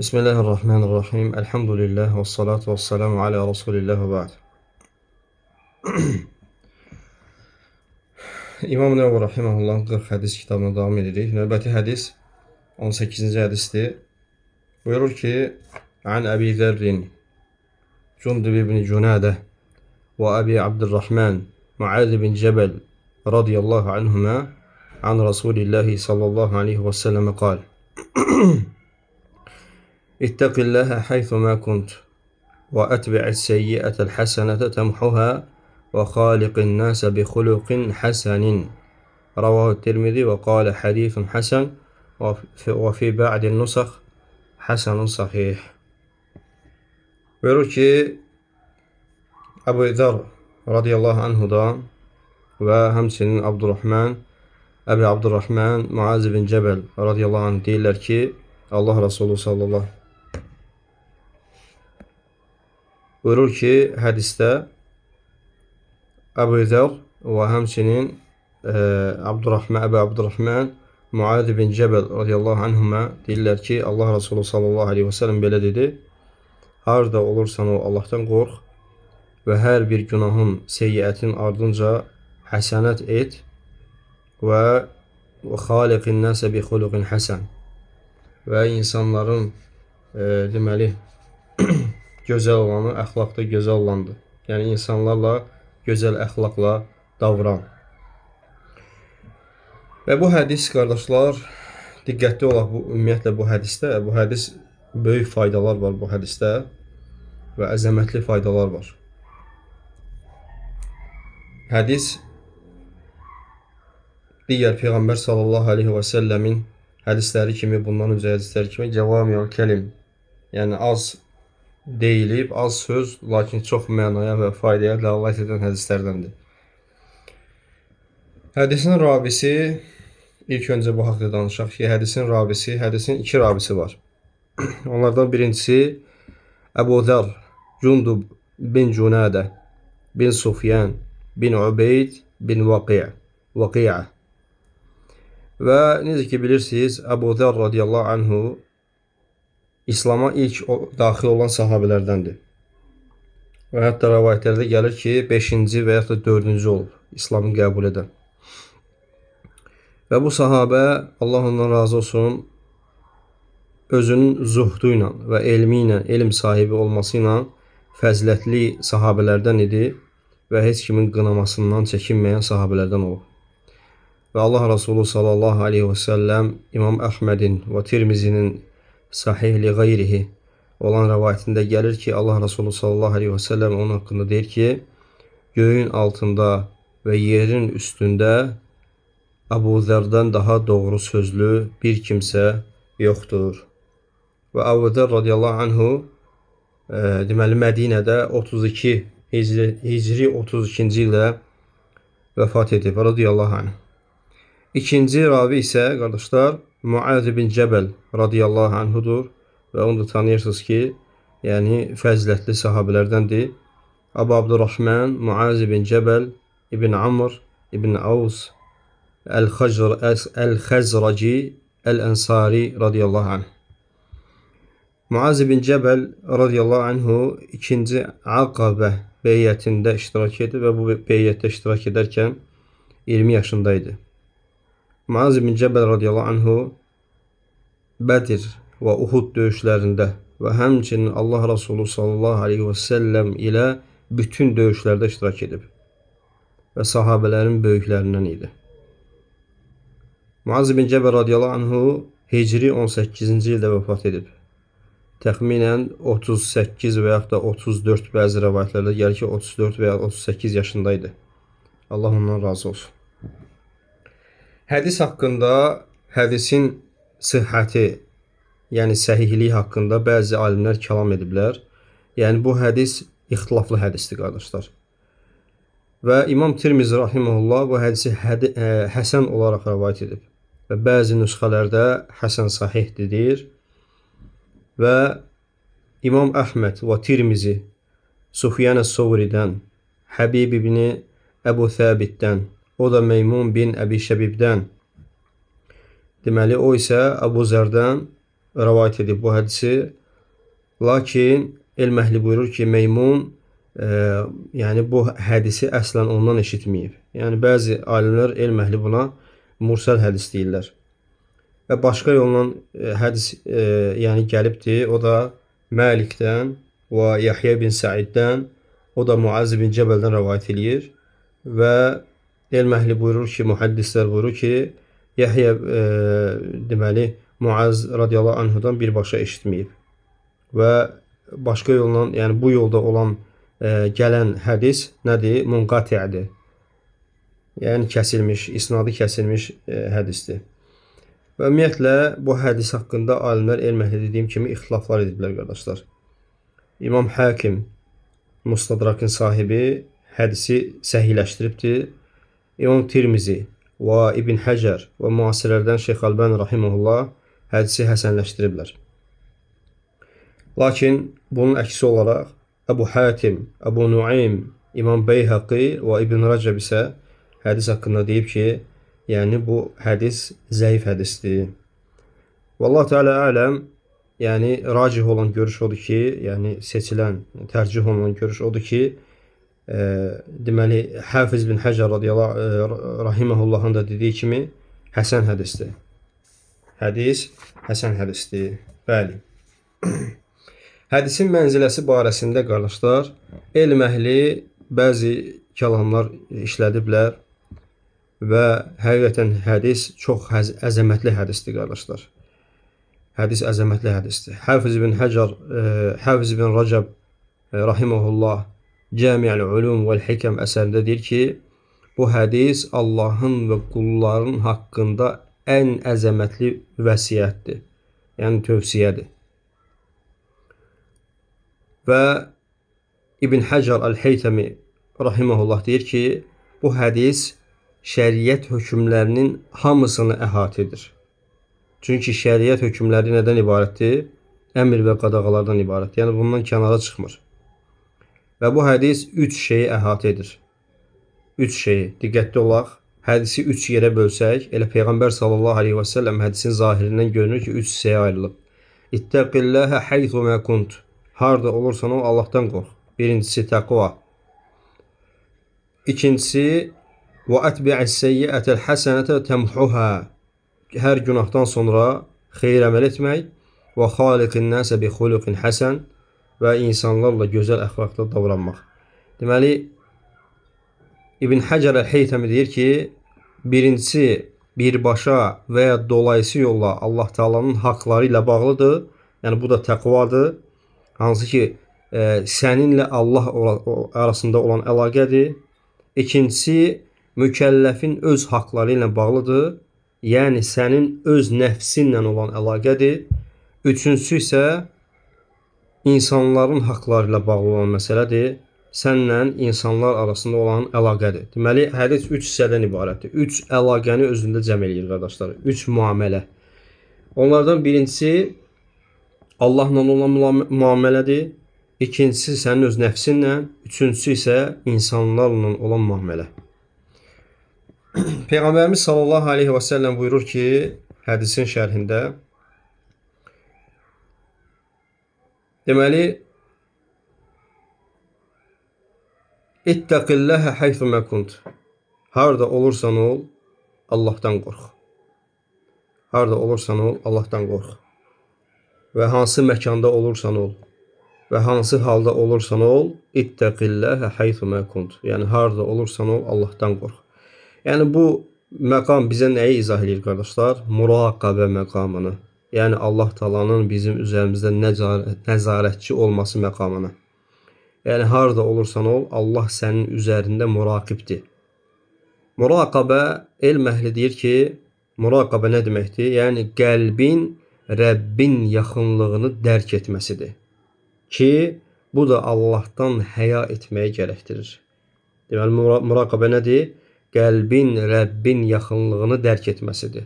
Bismillahirrahmanirrahim. Elhamdülillah ve salatu ve selamu ala Resulillah ve ba'd. İmam Nəvvi Rahiməhullahın 40 hədis kitabına devam edirik. Növbəti hədis 18-ci hədisdir. Buyurur ki, An Əbi Zərrin, Cundub ibn Cunadə və Əbi Abdurrahman, Muaz bin Cəbəl radiyallahu anhuma an Rasulillahi sallallahu aleyhi və səlləm qal. اتق الله حيثما كنت وأتبع السيئة الحسنة تمحها وخالق الناس بخلق حسن رواه الترمذي وقال حديث حسن وفي بعض النسخ حسن صحيح. Buyurur ki, Əbu Zər radiyallahu anhudan və həmçinin Əbi Abdurrahman Muaz bin Cəbəl radiyallahu anh deyirlər ki, Allah Resulü sallallahu buyurur ki, hədisdə Əbu Zər və həmçinin Əbi Abdurrahman Muaz bin Cəbəl radiyallahu anhuma deyirlər ki, Allah Resulü sallallahu aleyhi və səlləm belə dedi: harda olursan o Allahdan qorx və hər bir günahın, seyyiətin ardınca həsənət et və xaliqin nəsə bi xuluqin həsən və insanların deməli gözəl olanı, əxlaqda gözəl olandır. Yəni, insanlarla gözəl əxlaqla davran. Və bu hədis, qardaşlar, diqqətli olaq ümumiyyətlə bu hədisdə. Bu hədis, böyük faydalar var bu hədisdə və əzəmətli faydalar var. Hədis, digər Peyğəmbər sallallahu aleyhi və səlləmin hədisləri kimi, bundan öncə hədisləri kimi cəvami'ül kəlim, yəni az deyilib, az söz, lakin çox mənaya və faydaya dəlalət edən hədislərdəndir. Hədisin rabisi, ilk öncə bu haqda danışaq ki, hədisin iki rabisi var. Onlardan birincisi Əbu Zər, Cundub bin Cunadə, bin Sufyan, bin Ubeyd, bin Vaqi'a. Və necə ki bilirsiniz, Əbu Zər radiyallahu anhu İslam'a ilk daxil olan sahabelərdəndir. Və hətta rəvayətlərdə gəlir ki, 5-ci və yaxud da 4-cü olub İslam'ı qəbul edən. Və bu sahabə, Allah ondan razı olsun, özünün zuhdu ilə və elmi ilə, elm sahibi olması ilə fəzilətli sahabələrdən idi və heç kimin qınamasından çəkinməyən sahabələrdən olub. Və Allah Resulü sallallahu aleyhi və səlləm İmam Əhmədin və Tirmizinin Sahih li qeyrihi olan rəvayətində gəlir ki, Allah Resulü sallallahu aleyhi və səlləm onun haqqında deyir ki, göyün altında və yerin üstündə Əbu Zərdən daha doğru sözlü bir kimsə yoxdur. Və Əbu Zər radiyallahu anhu deməli Mədinədə 32 Hicri 32-ci ildə vəfat edib radiyallahu anh. İkinci ravi isə, qardaşlar, Muaz bin Cəbəl radiyallahu anhudur və onu da tanıyırsınız ki, yəni fəzilətli sahabelərdəndir. Əbu Abdurrahman Muaz bin Cəbəl ibn Amr ibn Avs Əl-Xəzraci Əl-Ənsari radiyallahu anh. Muaz bin Cəbəl radiyallahu anhu ikinci Aqabə beyyətində iştirak edir və bu beyyətdə iştirak edərkən 20 yaşındaydı. Muaz bin Cəbəl radiyallahu anhu Bədir və Uhud döyüşlərində və həmçinin Allah Resulü sallallahu aleyhi və səlləm ilə bütün döyüşlərdə iştirak edib və sahabələrin böyüklərindən idi. Muaz bin Cəbəl radiyallahu anhu Hicri 18-ci ildə vəfat edib. Təxminən 38 və yaxud da 34, bəzi rəvayətlərdə gəlir ki, 34 və ya 38 yaşındaydı. Allah ondan razı olsun. Hədis haqqında, hədisin sihhəti, yəni səhihliyi haqqında bəzi alimlər kəlam ediblər. Yəni bu hədis ixtilaflı hədisdir, qardaşlar. Və İmam Tirmizi rahimehullah bu hədisi həsən olaraq rəvayət edib. Və bəzi nüsxələrdə həsən sahihdir deyir. Və İmam Əhməd və Tirmizi Sufyan əs-Sovridən, Həbib ibn Əbu Thəbitdən, o da Meymun bin Əbi Şəbibdən, deməli o isə Əbu Zərdən rəvayət edib bu hədisi. Lakin elm əhli buyurur ki, Meymun yəni bu hədisi əslən ondan eşitməyib. Yəni bəzi alimlər, elm əhli buna mursal hədis deyirlər. Və başqa yolla hədis yəni gəlibdir. O da Məlikdən və Yahya bin Səiddən, o da Muaz bin Cəbəldən rəvayət eləyir. Və elm əhli buyurur ki, mühəddislər buyurur ki, Yahya deməli Muaz radiyallahu anhudan birbaşa eşitməyib. Və başqa yolla, yəni bu yolda olan gələn hədis nədir? Munqati'dir. Yəni kəsilmiş, isnadı kəsilmiş hədisdir. Və ümumiyyətlə bu hədis haqqında alimlər, elm əhli dediyim kimi ixtilaflar ediblər qardaşlar. İmam Hakim Mustadrakın sahibi hədisi səhihləşdiribdir. İmam Tirmizi və İbn Həcər və müasirlərdən Şeyx Əlbani rahimehullah hədisi həsənləşdiriblər. Lakin bunun əksi olaraq Əbu Hatim, Əbu Nuaym, İmam Beyhaqi və İbn Rəcəb isə hədis haqqında deyib ki, yəni bu hədis zəif hədisdir. Vallahu Teala aləm, yəni racih olan görüş odur ki, yəni seçilən, tərcih olunan görüş odur ki, deməli Hafiz bin Həcər radiyallahu rahimehullahın da dediyi kimi həsən hədisdir. Hədis həsən hədisdir. Bəli. Hədisin mənziləsi barəsində qardaşlar, elm əhli bəzi kəlamlar işlədiblər. Və həqiqətən hədis çox əzəmətli hədisdir qardaşlar. Hədis əzəmətli hədisdir. Hafiz ibn Həcər, Hafiz ibn Rəcəb rahimehullah Cəmi'ül Ulum vəl Hikəm əsərində deyir ki, bu hədis Allahın və qulların haqqında ən əzəmətli vəsiyyətdir. Yəni tövsiyədir. Və İbn Həcər Əl-Heytəmi rahimehullah deyir ki, bu hədis şəriət hökmlərinin hamısını əhatə edir. Çünki şəriət hökmləri nədən ibarətdir? Əmr və qadağalardan ibarət. Yəni bundan kənara çıxmır. Və bu hədis 3 şeyi əhatə edir. 3 şeyi. Diqqətli olaq. Hədisi 3 yerə bölsək, elə Peyğəmbər sallallahu aleyhi və səlləm hədisin zahirindən görünür ki, 3 hissəyə ayrılıb. İttəqilləhə haythu mə kunt. Harda olursan ol, Allahdan qorx. Birincisi təqva. İkincisi və ətbi'is seyyiətəl həsənətə təmhuhə. Hər günahdan sonra xeyir əməl etmək və xaliqin nəsə bi xuluqin həsən və insanlarla gözəl əxlaqla davranmaq. Deməli, İbn Həcər Əl-Heytəmi deyir ki, birincisi birbaşa və ya dolayısı yolla Allah Taala'nın haqları ilə bağlıdır. Yəni bu da təqvadır. Hansı ki, səninlə Allah arasında olan əlaqədir. İkincisi, mükəlləfin öz haqları ilə bağlıdır. Yəni sənin öz nəfsinlə olan əlaqədir. Üçüncüsü isə insanların haqları ilə bağlı olan məsələdir. Sənlə insanlar arasında olan əlaqədir. Deməli, hədis 3 hissədən ibarətdir. 3 əlaqəni özündə cəm eləyir qardaşlar. 3 müamilə. Onlardan birincisi Allahla olan müamilədir. İkincisi sənin öz nəfsinlə. Üçüncüsü isə insanlarla olan müamilə. Peyğəmbərimiz sallallahu aleyhi və səlləm buyurur ki, hədisin şərhində, deməli, İttəqilləhə haythu mə kunt. Harda olursan ol, Allahdan qorx. Harda olursan ol, Allahdan qorx. Və hansı məkanda olursan ol və hansı halda olursan ol, İttəqilləhə haythu mə kunt. Yəni harda olursan ol, Allahdan qorx. Yəni bu məqam bizə nəyi izah edir qardaşlar? Muraqabə məqamını. Yəni Allah Taala'nın bizim üzərimizdə nəzarətçi olması məqamını. Yəni harda olursan ol, Allah sənin üzərində muraqibdir. Muraqabə, elm əhli deyir ki, muraqabə nə deməkdir? Yəni qəlbin Rəbbin yaxınlığını dərk etməsidir. Ki, bu da Allahdan həya etməyə gərəkdirir. Deməli, muraqabə nədir? Qəlbin Rəbbin yaxınlığını dərk etməsidir.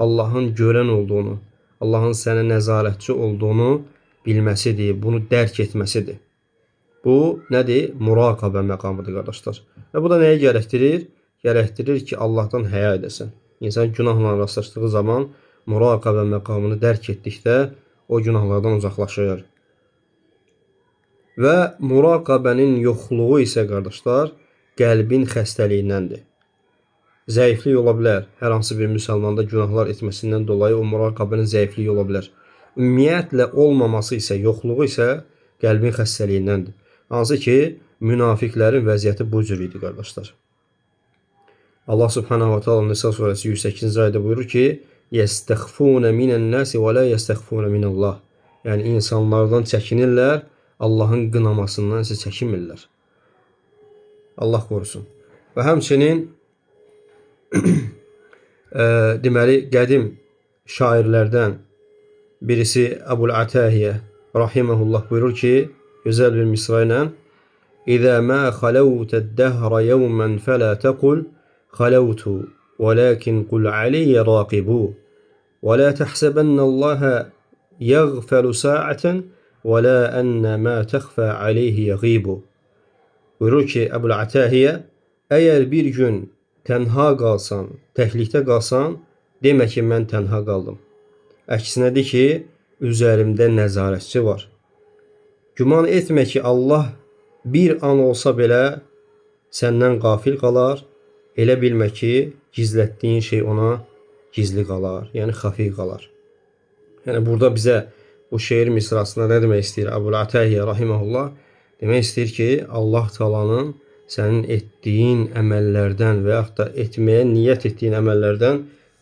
Allahın görən olduğunu, Allahın sənə nəzarətçi olduğunu bilməsidir, bunu dərk etməsidir. Bu nədir? Muraqabə məqamıdır qardaşlar. Və bu da nəyə gərəkdirir? Gərəkdirir ki, Allahdan həya edəsən. İnsan günahla rastlaşdığı zaman muraqabə məqamını dərk etdikdə o günahlardan uzaqlaşır. Və muraqabənin yoxluğu isə qardaşlar, qəlbin xəstəliyindəndir. Zəiflik ola bilər. Hər hansı bir müsəlmanda günahlar etməsindən dolayı o muraqabənin zəifliyi ola bilər. Ümumiyyətlə olmaması isə, yoxluğu isə qəlbin xəstəliyindəndir. Hansı ki, münafiqlərin vəziyyəti bu cür idi, qardaşlar. Allah subhanahu wa ta'ala Nisa surəsi 108-ci ayədə buyurur ki, يَسْتَخْفُونَ مِنَ النَّاسِ وَلَا يَسْتَخْفُونَ مِنَ اللّٰهِ. Yəni, insanlardan çəkinirlər, Allahın qınamasından isə çəkinmirlər. Allah qorusun. Və həmçinin deməli, qədim şairlərdən birisi Əbul Atahiyyə rahimehullah buyurur ki, gözəl bir misra ilə İzə mə xaləvtəd dəhrə yevmən fələ təqul xaləvtu vələkin qul aliyyə raqibu və lə təhsəbənnəlləhə yəğfəlu sa'ətən və lə ənə mə təxfə aleyhi yəğibu. Buyurur ki, Əbul Atahiyyə, əgər bir gün tənha qalsan, təklikdə qalsan, demə ki, mən tənha qaldım. Əksinədir ki, üzərimdə nəzarətçi var. Güman etmə ki, Allah bir an olsa belə səndən qafil qalar, elə bilmə ki, gizlətdiyin şey ona gizli qalar, yəni xafi qalar. Yəni, burada bizə bu şeir misrasında nə demək istəyir Əbul Atahiyyə rahimehullah? Demək istəyir ki, Allah Taala'nın sənin etdiyin əməllərdən və yaxud da etməyə niyyət etdiyin əməllərdən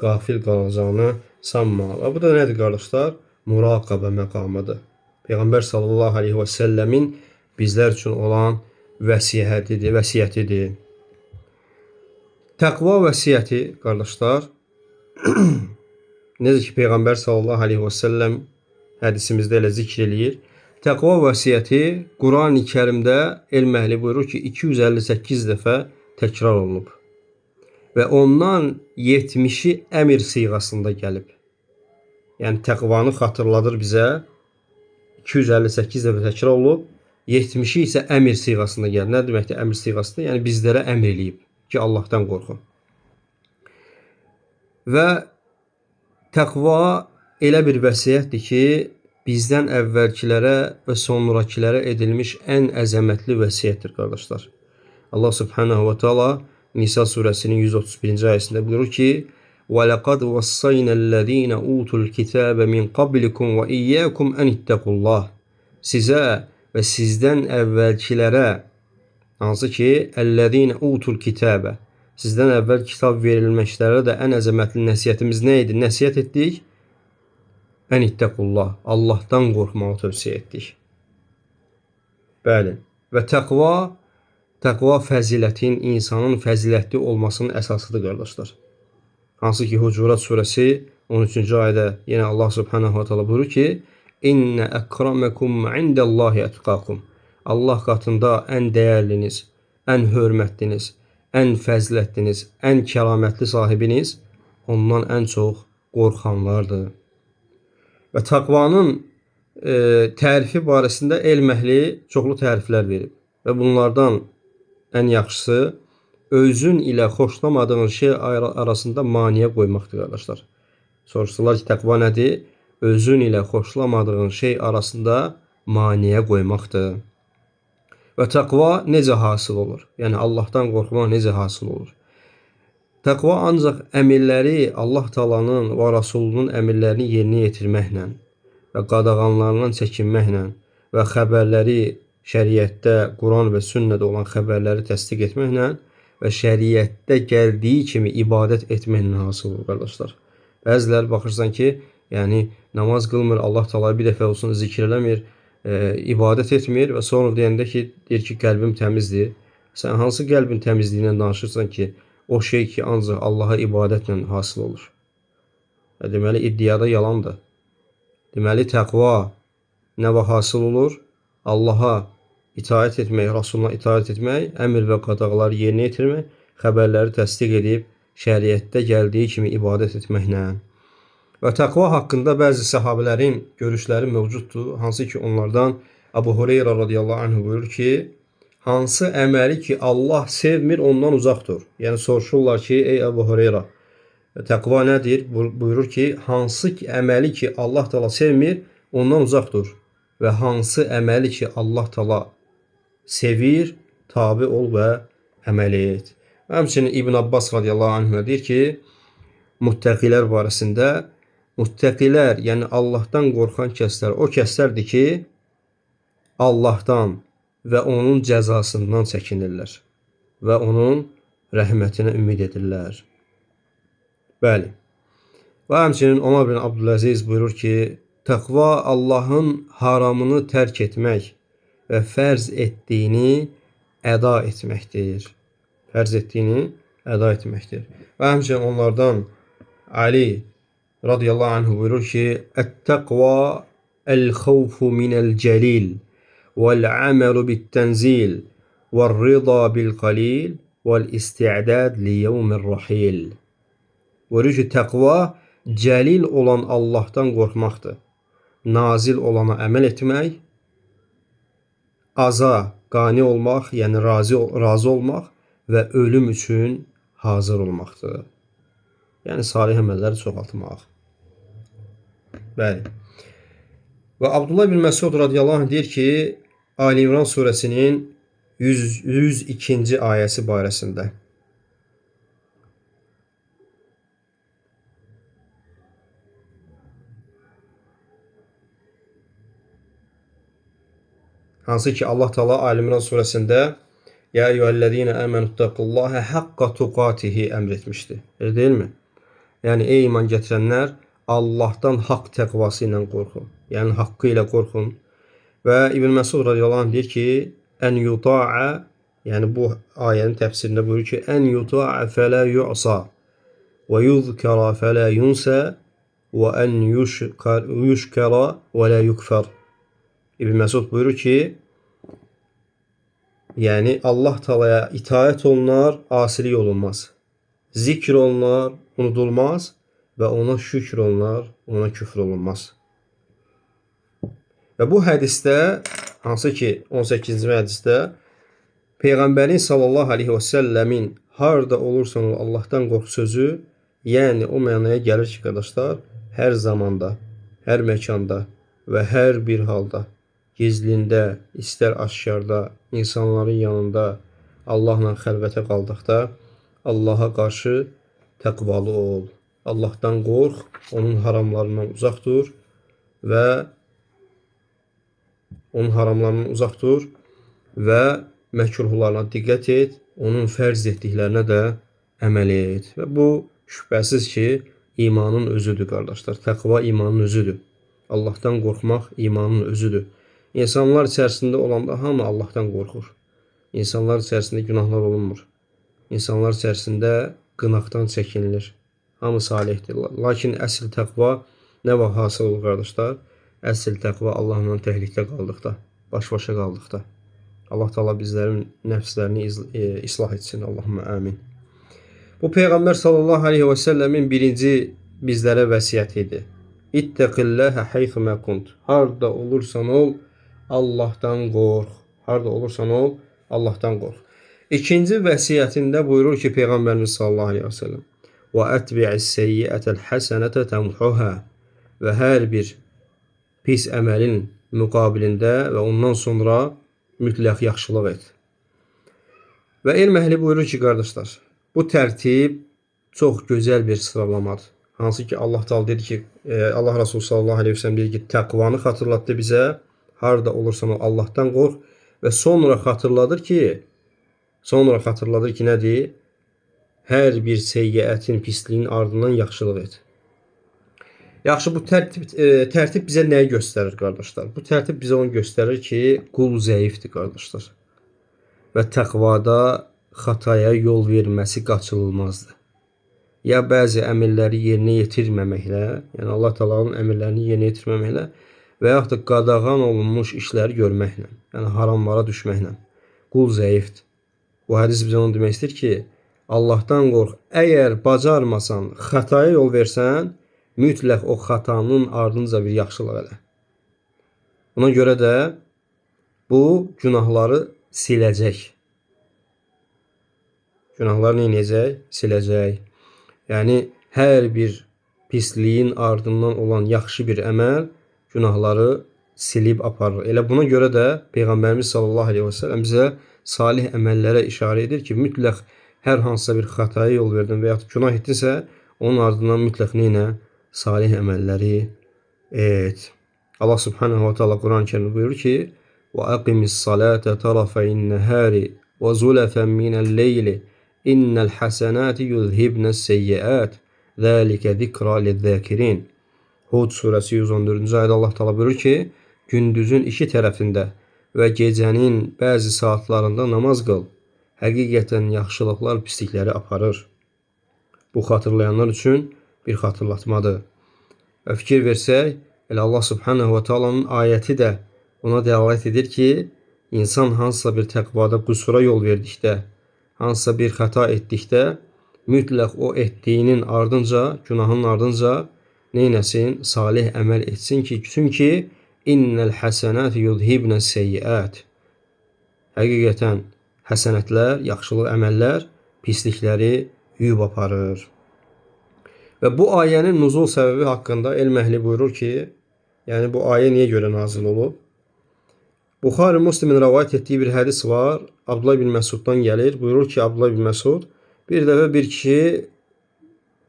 qafil qalacağını sanma. Və bu da nədir, qardaşlar? Muraqabə məqamıdır. Peyğəmbər sallallahu aleyhi və səlləmin bizlər üçün olan vəsiyyətidir. Təqva vəsiyyəti, qardaşlar, necə ki, Peyğəmbər sallallahu aleyhi və səlləm hədisimizdə elə zikr eləyir. Təqva vəsiyyəti Quran-ı Kərimdə elm əhli buyurur ki, 258 dəfə təkrar olunub. Və ondan 70-i əmr siğasında gəlib. Yəni, təqvanı xatırladır bizə, 258 dəfə təkrar olub, 70-i isə əmr siğasında gəlib. Nə deməkdir əmr siğasında? Yəni, bizlərə əmr eləyib ki, Allahdan qorxun. Və təqva elə bir vəsiyyətdir ki, bizdən əvvəlkilərə və sonrakilərə edilmiş ən əzəmətli vəsiyyətdir, qardaşlar. Allah subhanahu wa ta'ala Nisa surəsinin 131-ci ayəsində buyurur ki, وَلَقَدْ وَصَّيْنَا الَّذ۪ينَ اُوتُوا الْكِتَابَ مِنْ قَبْلِكُمْ وَإِيَّاكُمْ أَنِ اتَّقُوا اللّٰهِ. Sizə və sizdən əvvəlkilərə, hansı ki, اَلَّذ۪ينَ اُوتُوا الْكِتَابَ, sizdən əvvəl kitab verilmişlərə də ən əzəmətli nəsiyyətimiz nə idi? Nəsiyyət etdik. Ən ittəqullah, Allahdan qorxmağı tövsiyə etdik. Bəli. Və təqva fəzilətin, insanın fəzilətli olmasının əsasıdır, qardaşlar. Hansı ki, Hucurat surəsi 13-cü ayədə yenə Allah subhanahu wa ta'ala buyurur ki, İnnə əkraməkum indəllahi ətqakum. Allah qatında ən dəyərliniz, ən hörmətliniz, ən fəzilətliniz, ən kəramətli sahibiniz ondan ən çox qorxanlardır. Və təqvanın tərifi barəsində elm əhli çoxlu təriflər verib. Və bunlardan ən yaxşısı özün ilə xoşlamadığın şey arasında maniyə qoymaqdır, qardaşlar. Soruşdular ki, təqva nədir? Özün ilə xoşlamadığın şey arasında maniyə qoymaqdır. Və təqva necə hasıl olur? Yəni, Allahdan qorxmaq necə hasıl olur? Təqva ancaq əmirləri Allah Taala'nın və Rasulunun əmirlərini yerinə yetirməklə və qadağanlarından çəkinməklə və xəbərləri şəriətdə, Quran və sünnədə olan xəbərləri təsdiq etməklə və şəriətdə gəldiyi kimi ibadət etməklə hasıl olur, qardaşlar. Bəziləri baxırsan ki, yəni namaz qılmır, Allah Taala'yı bir dəfə olsun zikr eləmir, ibadət etmir və sonra deyəndə ki, deyir ki, qəlbim təmizdir. Sən hansı qəlbin təmizliyindən danışırsan ki, o şey ki, ancaq Allaha ibadətlə hasıl olur. Deməli, iddiada yalandır. Deməli, təqva nə vaxt hasıl olur? Allaha itaət etmək, Rasuluna itaət etmək, əmr və qadağaları yerinə yetirmək, xəbərləri təsdiq edib, şəriətdə gəldiyi kimi ibadət etməklə. Və təqva haqqında bəzi səhabələrin görüşləri mövcuddur. Hansı ki, onlardan Əbu Hüreyrə radiyallahu anh buyurur ki, hansı əməli ki, Allah sevmir, ondan uzaq dur. Yəni, soruşurlar ki, ey Əbu Hüreyrə, Təqva nədir? Buyurur ki, hansı ki əməli ki Allah Taala sevmir, ondan uzaq dur və hansı əməli ki Allah Taala sevir, tabe ol və əməl et. Həmçinin İbn Abbas radiyallahu anh deyir ki, muttəqilər barəsində muttəqilər, yəni Allahdan qorxan kəslər o kəslərdir ki, Allahdan və onun cəzasından çəkinirlər və onun rəhmətinə ümid edirlər. Bəli. Və həmçinin Ömər bin Abdüləziz buyurur ki, təqva Allahın haramını tərk etmək və fərz etdiyini əda etməkdir. Fərz etdiyini əda etməkdir. Və həmçinin onlardan Ali radiyallahu anh buyurur ki, Ət-təqva əl-xavfu minəl-cəlil vəl-əməlu bit-tənzil vəl-rida bil-qalil vəl-isti'dad li-yevmir-rahil. Buyurur ki, təqva cəlil olan Allahdan qorxmaqdır. Nazil olana əməl etmək, aza qani olmaq, yəni razı olmaq və ölüm üçün hazır olmaqdır. Yəni salih əməlləri çoxaltmaq. Bəli. Və Abdullah bin Məsud radiyallahu anh deyir ki, Ali İmran surəsinin 102-ci ayəsi barəsində. Hansı ki Allah Taala Ali İmran surəsində Ya eyyuhellezine amenuttaqullaha haqqa tuqatihi əmr etmişdi. Elə deyilmi? Yəni ey iman gətirənlər, Allahdan haqq təqvası ilə qorxun. Yəni haqqı ilə qorxun. Və İbn Məsud radiyallahu anh deyir ki, ən yuta'a, yəni bu ayənin təfsirində buyurur ki, ən yuta'a fələ yu'sa və yuzkara fələ yunsə və ən yuşkara və la yukfar. İbn Məsud buyurur ki, yəni Allah Taala'ya itaət olunar, asilik olunmaz. Zikr olunar, unudulmaz və ona şükr olunar, ona küfr olunmaz. Və bu hədisdə, hansı ki 18-ci hədisdə Peyğəmbərin sallallahu aleyhi və səlləmin harda olursan ol Allahdan qorx sözü, yəni o mənaya gəlir ki, qardaşlar, hər zamanda, hər məkanda və hər bir halda, gizlində, istər aşkarda, insanların yanında, Allahla xəlvətə qaldıqda, Allaha qarşı təqvalı ol. Allahdan qorx, onun haramlarından uzaq dur və məkruhlarına diqqət et, onun fərz etdiklərinə də əməl et. Və bu şübhəsiz ki, imanın özüdür, qardaşlar. Təqva imanın özüdür. Allahdan qorxmaq imanın özüdür. İnsanlar içərisində olanda hamı Allahdan qorxur. İnsanlar içərisində günahlar olunmur. İnsanlar içərisində qınaqdan çəkinilir. Hamı salihdir. Lakin əsl təqva nə vaxt hasıl olur, qardaşlar? Əsl təqva Allahla təhlikdə qaldıqda, baş-başa qaldıqda. Allah Taala bizlərin nəfslərini islah etsin. Allahumma amin. Bu Peyğəmbər sallallahu aleyhi və səlləmin birinci bizlərə vəsiyyəti idi. İttəqilləhə haythumə kunt. Harda olursan ol, Allahdan qorx. Harda olursan ol, Allahdan qorx. İkinci vəsiyyətində buyurur ki, Peyğəmbərimiz sallallahu aleyhi və səlləm, və ətbi'is seyyiətəl həsənətə təmhuhə. Və hər bir pis əməlin müqabilində və ondan sonra mütləq yaxşılıq et. Və elm əhli buyurur ki, qardaşlar, bu tərtib çox gözəl bir sıralamadır. Hansı ki Allah Taala dedi ki, Allah Resulü sallallahu aleyhi ve sellem dedi ki, təqvanı xatırlatdı bizə. Harda olursan o Allahdan qorx və sonra xatırladır ki, nədir? Hər bir seyyiətin, pisliyin ardından yaxşılıq et. Yaxşı, bu tərtib bizə nəyi göstərir, qardaşlar? Bu tərtib bizə onu göstərir ki, qul zəifdir, qardaşlar. Və təqvada xataya yol verməsi qaçılmazdır. Ya bəzi əmrləri yerinə yetirməməklə, yəni Allah Taala'nın əmrlərini yerinə yetirməməklə və yaxud da qadağan olunmuş işləri görməklə, yəni haramlara düşməklə. Qul zəifdir. Bu hədis bizə onu demək istəyir ki, Allahdan qorx. Əgər bacarmasan, xataya yol versən, mütləq o xatanın ardınca bir yaxşılıq elə. Buna görə də bu günahları siləcək. Günahları nə edəcək? Siləcək. Yəni hər bir pisliyin ardından olan yaxşı bir əməl günahları silib aparır. Elə buna görə də Peyğəmbərimiz sallallahu aleyhi və səlləm bizə salih əməllərə işarə edir ki, mütləq hər hansısa bir xataya yol verdin və ya günah etdinsə, onun ardından mütləq neynə? Salih əməlləri et. Allah subhanahu wa ta'ala Kur'an-ı Kerimdə buyurur ki, وَأَقِمِ الصَّلَاةَ طَرَفَيِ النَّهَارِ وَزُلَفًا مِنَ اللَّيْلِ إِنَّ الْحَسَنَاتِ يُذْهِبْنَ السَّيِّئَاتِ ذَلِكَ ذِكْرَى لِلذَّاكِرِينَ. Hud surəsi 114-cü ayədə Allah Teala buyurur ki, gündüzün iki tərəfində və gecənin bəzi saatlarında namaz qıl. Həqiqətən yaxşılıqlar pislikləri aparır. Bu xatırlayanlar üçün bir xatırlatmadır. Və fikir versək, elə Allah subhanahu wa ta'alanın ayəti də ona dəlalət edir ki, insan hansısa bir təqvada qüsura yol verdikdə, hansısa bir xəta etdikdə, mütləq o etdiyinin ardınca, günahın ardınca neynəsin? Salih əməl etsin ki, çünki innəl həsənət yudhibnə seyyiət. Həqiqətən həsənətlər, yaxşılıq əməllər pislikləri yuyub aparır. Və bu ayənin nuzul səbəbi haqqında elm əhli buyurur ki, yəni bu ayə niyə görə nazil olub? Buxari Müslimin rəvayət etdiyi bir hədis var. Abdullah bin Məsuddan gəlir. Buyurur ki, Abdullah bin Məsud bir dəfə bir kişi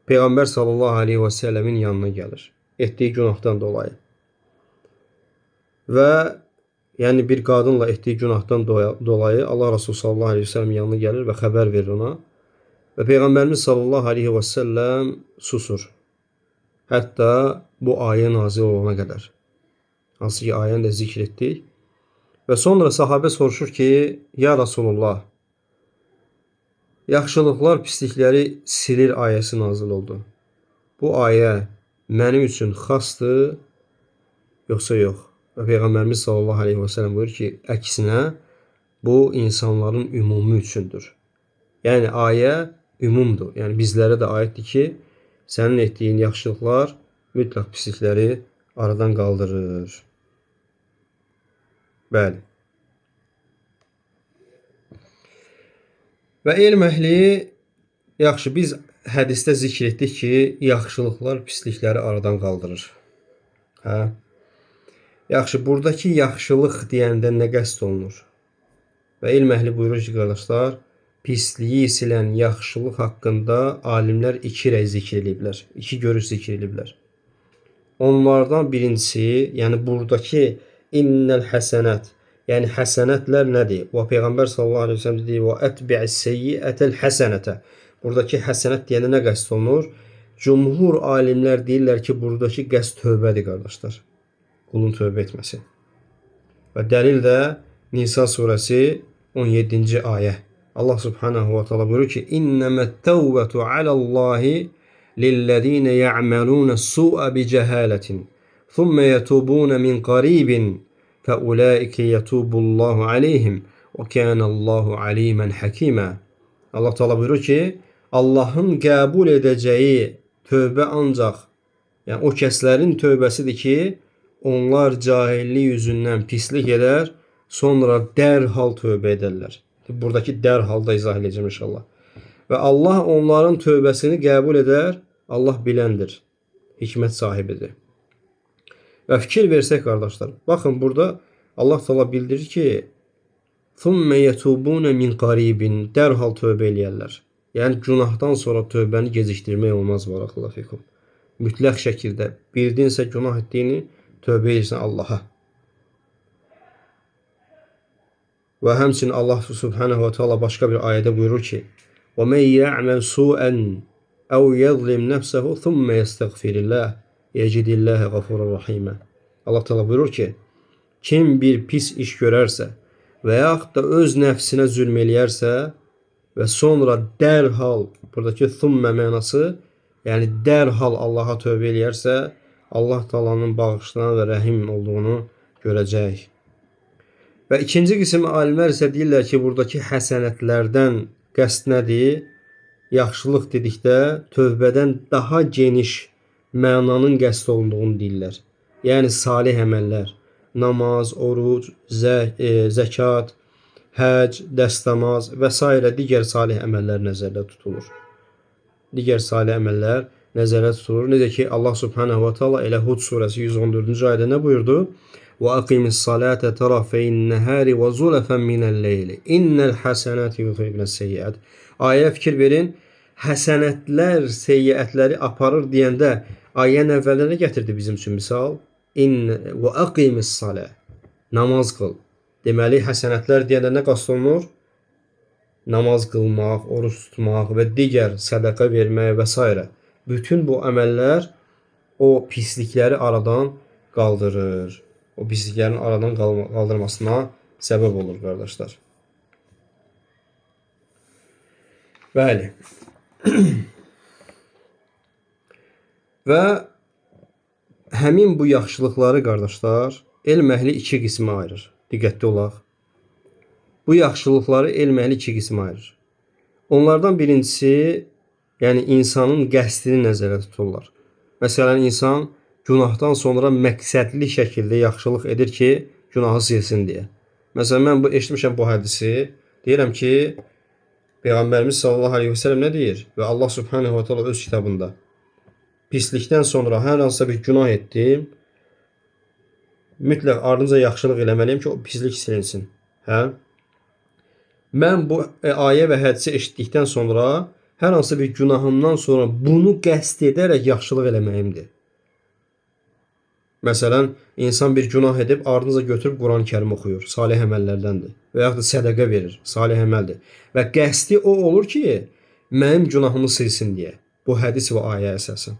Peyğəmbər sallallahu aleyhi və səlləmin yanına gəlir. Etdiyi günahdan dolayı. Və yəni bir qadınla etdiyi günahdan dolayı Allah Resulü sallallahu aleyhi və səlləm yanına gəlir və xəbər verir ona. Və Peyğəmbərimiz sallallahu aleyhi və səlləm susur. Hətta bu ayə nazil olana qədər. Hansı ki, ayəni də zikr etdik. Və sonra sahabə soruşur ki, ya Rasulullah, yaxşılıqlar pislikləri silir ayəsi nazil oldu. Bu ayə mənim üçün xasdır, yoxsa yox? Və Peyğəmbərimiz sallallahu aleyhi və səlləm buyurur ki, əksinə bu insanların ümumi üçündür. Yəni ayə ümumdur. Yəni bizlərə də aiddir ki, sənin etdiyin yaxşılıqlar mütləq pislikləri aradan qaldırır. Bəli. Və elm əhli, yaxşı, biz hədisdə zikr etdik ki, yaxşılıqlar pislikləri aradan qaldırır. Hə? Yaxşı, buradakı yaxşılıq deyəndə nə qəsd olunur? Və elm əhli buyurur ki, qardaşlar, pisliyi silən yaxşılıq haqqında alimlər iki rəy zikr ediblər. İki görüş zikr ediblər. Onlardan birincisi, yəni buradakı innəl həsənət, yəni həsənətlər nədir? Və Peyğəmbər sallallahu aleyhi ve sellem dediyi və ətbi'is seyyiətəl həsənətə. Buradakı həsənət deyəndə nə qəsd olunur? Cumhur alimlər deyirlər ki, buradakı qəsd tövbədir, qardaşlar. Qulun tövbə etməsi. Və dəlil də Nisa surəsi 17-ci ayə. Allah subhanahu wa ta'ala buyurur ki, İnnəmət təvbətu aləllahi lillezine ya'malun su'a bi cehaletin thumma yatubun min qaribin fe ulaike yatubullahu aleyhim ve kanallahu alimen hakima. Allah Teala buyurur ki, Allah'ın qəbul edəcəyi tövbə ancaq, yəni o kəslərin tövbəsidir ki, onlar cahillik yüzündən pislik edər, sonra dərhal tövbə edərlər. Buradakı dərhal da izah edəcəm inşallah. Və Allah onların tövbəsini qəbul edər. Allah biləndir, hikmət sahibidir. Və fikir versək, qardaşlar, baxın burada Allah Teala bildirir ki, ثُمَّ يَتُوبُونَ مِنْ قَرِيبٍ dərhal tövbə eləyərlər. Yəni günahdan sonra tövbəni gecikdirmək olmaz, barakallahu fikum. Mütləq şəkildə bildinsə günah etdiyini tövbə edirsən Allaha. Və həmçinin Allah subhanahu wa ta'ala başqa bir ayədə buyurur ki, وَمَنْ يَعْمَلْ سُوءًا أَوْ يَظْلِمْ نَفْسَهُ ثُمَّ يَسْتَغْفِرِ اللّٰهِ يَجِدِ اللّٰهَ غَفُورًا رَحِيمًا. Allah Teala buyurur ki, kim bir pis iş görərsə və yaxud da öz nəfsinə zülm eləyərsə və sonra dərhal, buradakı thummə mənası, yəni dərhal Allaha tövbə eləyərsə, Allah Teala'nın bağışlayan və rəhim olduğunu görəcək. Və ikinci qism alimlər isə deyirlər ki, buradakı həsənətlərdən qəsd nədir? Yaxşılıq dedikdə tövbədən daha geniş mənanın qəsd olunduğunu deyirlər. Yəni salih əməllər, namaz, oruc, zəkat, həc, dəstəmaz və s. digər salih əməllər nəzərdə tutulur. Digər salih əməllər nəzərdə tutulur. Necə ki Allah Subhanahu va Taala elə Hud surəsi 114-cü ayədə nə buyurdu? Və aqimis salate tarafayn nahari və zulfan minəl-leyli. İnnel hasenati yuzhibnes seyyiat. Ayəyə fikir verin. Həsənətlər seyyiətləri aparır deyəndə ayənin əvvəlində gətirdi bizim üçün misal. Və aqimis salə. Namaz qıl. Deməli həsənətlər deyəndə nə qəsd olunur? Namaz qılmaq, oruç tutmaq və digər sədaqə vermək və s. Bütün bu əməllər o pislikləri aradan qaldırır. O pisliklərin aradan qaldırmasına səbəb olur qardaşlar. Bəli. Və həmin bu yaxşılıqları qardaşlar elm əhli iki qismə ayırır. Diqqətli olaq. Bu yaxşılıqları elm əhli iki qismə ayırır. Onlardan birincisi, yəni insanın qəsdini nəzərdə tuturlar. Məsələn, insan günahdan sonra məqsədli şəkildə yaxşılıq edir ki, günahı silsin deyə. Məsələn, mən eşitmişəm bu hədisi. Deyirəm ki, Peyğəmbərimiz sallallahu aleyhi və səlləm nə deyir? Və Allah subhanahu wa ta'ala öz kitabında. Pislikdən sonra hər hansısa bir günah etdim, mütləq ardınca yaxşılıq eləməliyim ki, o pislik silinsin. Hə? Mən bu ayə və hədisi eşitdikdən sonra hər hansı bir günahımdan sonra bunu qəsd edərək yaxşılıq eləməyimdir. Məsələn, insan bir günah edib ardınca götürüb Quran-ı Kərim oxuyur, salih əməllərdəndir. Və yaxud da sədaqə verir, salih əməldir. Və qəsdi o olur ki, mənim günahımı silsin deyə. Bu hədis və ayə əsasən.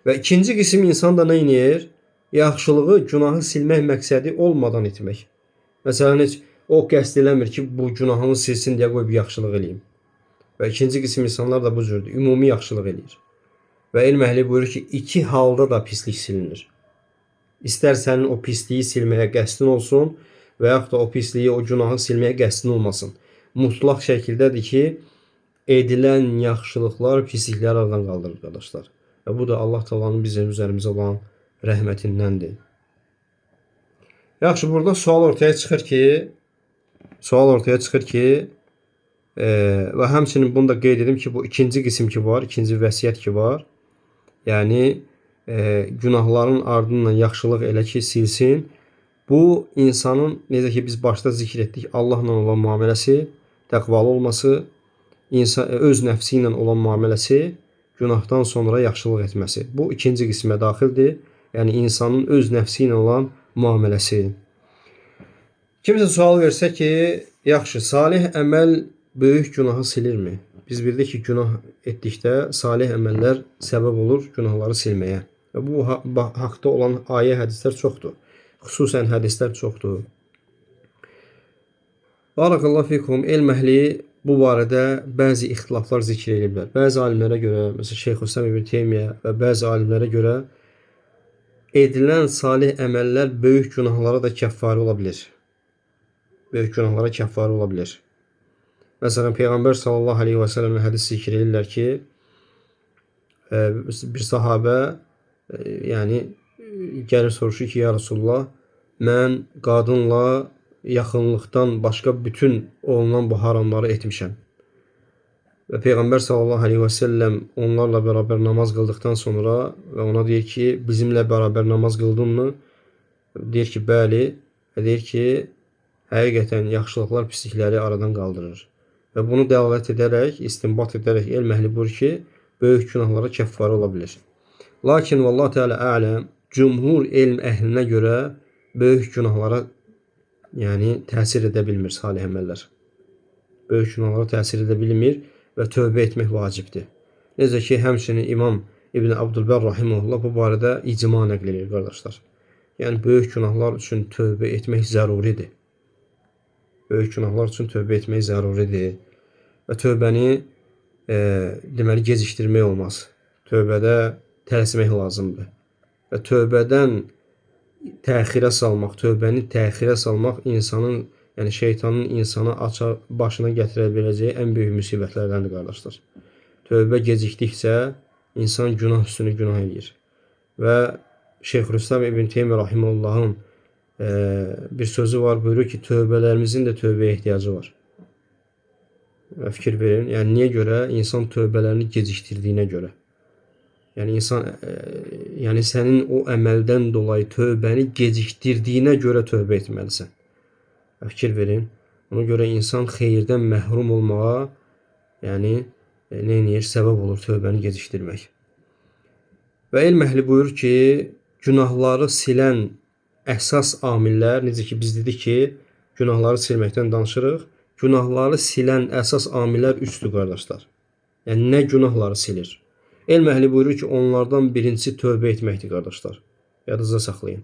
Və ikinci qism insan da nə edir? Yaxşılığı günahı silmək məqsədi olmadan etmək. Məsələn, heç o qəsd eləmir ki, bu günahımı silsin deyə qoyub yaxşılıq eləyim. Və ikinci qism insanlar da bu cürdür, ümumi yaxşılıq eləyir. Və elm əhli buyurur ki, iki halda da pislik silinir. İstər sənin o pisliyi silməyə qəsdin olsun və yaxud da o pisliyi, o günahı silməyə qəsdin olmasın. Mutlaq şəkildədir ki, edilən yaxşılıqlar pislikləri aradan qaldırır qardaşlar. Və bu da Allah Taala'nın bizim üzərimizə olan rəhmətindəndir. Yaxşı, burada sual ortaya çıxır ki, və həmçinin bunu da qeyd edim ki, bu ikinci qism ki var, ikinci vəsiyyət ki var. Yəni, günahların ardından yaxşılıq elə ki silsin. Bu insanın, necə ki biz başda zikr etdik, Allahla olan müamiləsi, təqvalı olması, öz nəfsi ilə olan müamiləsi, günahdan sonra yaxşılıq etməsi. Bu ikinci qismə daxildir. Yəni insanın öz nəfsi ilə olan müamiləsi. Kimsə sual versə ki, yaxşı, salih əməl böyük günahı silirmi? Biz bildik ki, günah etdikdə salih əməllər səbəb olur günahları silməyə. Və bu haqda olan ayə, hədislər çoxdur. Xüsusən hədislər çoxdur. Barakallahu fikum, elm əhli bu barədə bəzi ixtilaflar zikr ediblər. Bəzi alimlərə görə, məsələn Şeyxülislam İbn Teymiyyə və bəzi alimlərə görə edilən salih əməllər böyük günahlara da kəffarə ola bilir. Böyük günahlara kəffarə ola bilir. Məsələn, Peyğəmbər sallallahu aleyhi və səlləmin hədis zikr edirlər ki, bir sahabə yəni gəlir soruşur ki, ya Rasulullah, mən qadınla yaxınlıqdan başqa bütün olunan bu haramları etmişəm. Və Peyğəmbər sallallahu aleyhi və səlləm onlarla bərabər namaz qıldıqdan sonra və ona deyir ki, bizimlə bərabər namaz qıldınmı? Deyir ki, bəli. Və deyir ki, həqiqətən yaxşılıqlar pislikləri aradan qaldırır. Və bunu dəlalət edərək, istinbat edərək elm əhli buyurur ki, böyük günahlara kəffarə ola bilir. Lakin vallahu teala ələm, cümhur elm əhlinə görə böyük günahlara təsir edə bilmir salih əməllər. Böyük günahlara təsir edə bilmir və tövbə etmək vacibdir. Necə ki, həmçinin İmam İbn Abdülbər rahimehullah bu barədə icma nəql edir qardaşlar. Yəni böyük günahlar üçün tövbə etmək zəruridir. Böyük günahlar üçün tövbə etmək zəruridir. Və tövbəni deməli gecikdirmək olmaz. Tövbədə tələsmək lazımdır. Və tövbədən təxirə salmaq, tövbəni təxirə salmaq insanın, yəni şeytanın insana başına gətirə biləcəyi ən böyük müsibətlərdəndir qardaşlar. Tövbə gecikdikcə insan günah üstünü günah edir. Və Şeyxülislam İbn Teymiyyə rahimehullahın bir sözü var, buyurur ki, tövbələrimizin də tövbəyə ehtiyacı var. Və fikir verin, yəni niyə görə? İnsan tövbələrini gecikdirdiyinə görə. Yəni insan yəni sənin o əməldən dolayı tövbəni gecikdirdiyinə görə tövbə etməlisən. Fikir verin. Ona görə insan xeyirdən məhrum olmağa, yəni nə edir? Səbəb olur tövbəni gecikdirmək. Və elm əhli buyurur ki, günahları silən əsas amillər, necə ki biz dedik ki, günahları silməkdən danışırıq. Günahları silən əsas amillər üçdür qardaşlar. Yəni nə günahları silir? Elm əhli buyurur ki, onlardan birincisi tövbə etməkdir qardaşlar. Yadınızda saxlayın.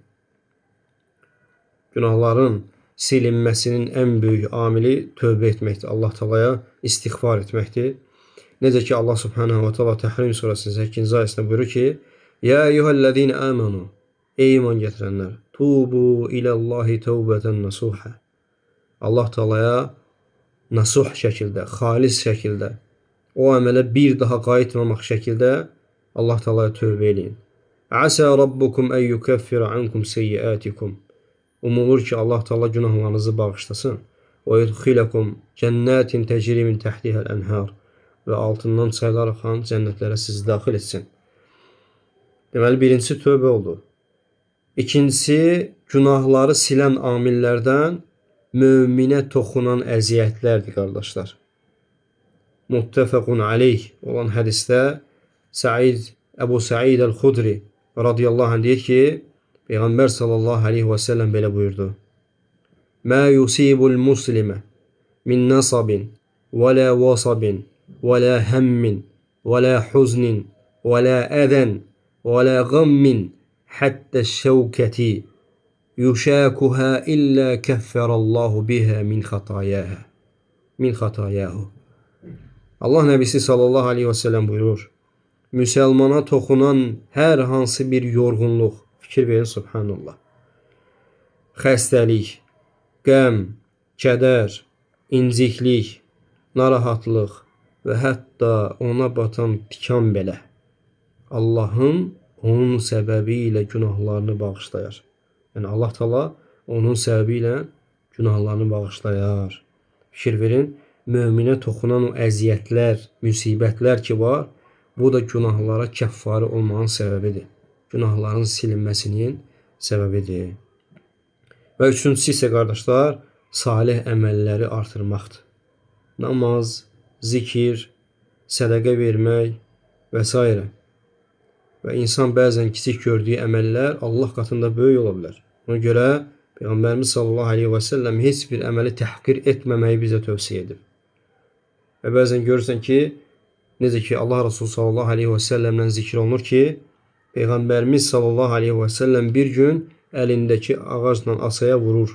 Günahların silinməsinin ən böyük amili tövbə etməkdir. Allah Taalaya istiğfar etməkdir. Necə ki Allah Subhanahu wa Taala Təhrim surəsinin 8-ci ayəsində buyurur ki: "Ya eyyuhellezine amanu" Ey iman gətirənlər, tubu ilallahi tövbətən nasuha. Allah Taalaya nasuh şəkildə, xalis şəkildə, o əmələ bir daha qayıtmamaq şəkildə Allah Taalaya tövbə eləyin. Asa rabbukum en yukaffira ankum seyyiatikum. Umulur ki Allah Taala günahlarınızı bağışlasın. Və yudkhilakum cennetin tecri min tahtiha'l enhar. Və altından çaylar axan cənnətlərə sizi daxil etsin. Deməli birincisi tövbə oldu. İkincisi günahları silən amillərdən möminə toxunan əziyyətlərdir qardaşlar. Muttefaqun aleyh olan hədisdə Əbu Said el-Xudri radiyallahu anh deyir ki, Peyğəmbər sallallahu aleyhi və səlləm belə buyurdu. Mə yusibul muslimə min nasabin və la vasabin və la həmmin və la huznin və la ədən və la qammin həttə şəvkəti yuşakuha illə kəffərallahu biha min xatayahu. Allah Nəbisi sallallahu aleyhi və səlləm buyurur. Müsəlmana toxunan hər hansı bir yorğunluq, fikir verin subhanallah, xəstəlik, qəm, kədər, inciklik, narahatlıq və hətta ona batan tikan belə Allahın onun səbəbi ilə günahlarını bağışlayar. Yəni Allah Taala onun səbəbi ilə günahlarını bağışlayar. Fikir verin, möminə toxunan o əziyyətlər, müsibətlər ki var, bu da günahlara kəffarə olmağın səbəbidir. Günahların silinməsinin səbəbidir. Və üçüncüsü isə qardaşlar, salih əməlləri artırmaqdır. Namaz, zikir, sədəqə vermək və s. Və insan bəzən kiçik gördüyü əməllər Allah qatında böyük ola bilər. Ona görə Peyğəmbərimiz sallallahu aleyhi və səlləm heç bir əməli təhqir etməməyi bizə tövsiyə edib. Və bəzən görürsən ki, necə ki Allah Resulü sallallahu aleyhi və səlləmlə zikr olunur ki, Peyğəmbərimiz sallallahu aleyhi və səlləm bir gün əlindəki ağacla asaya vurur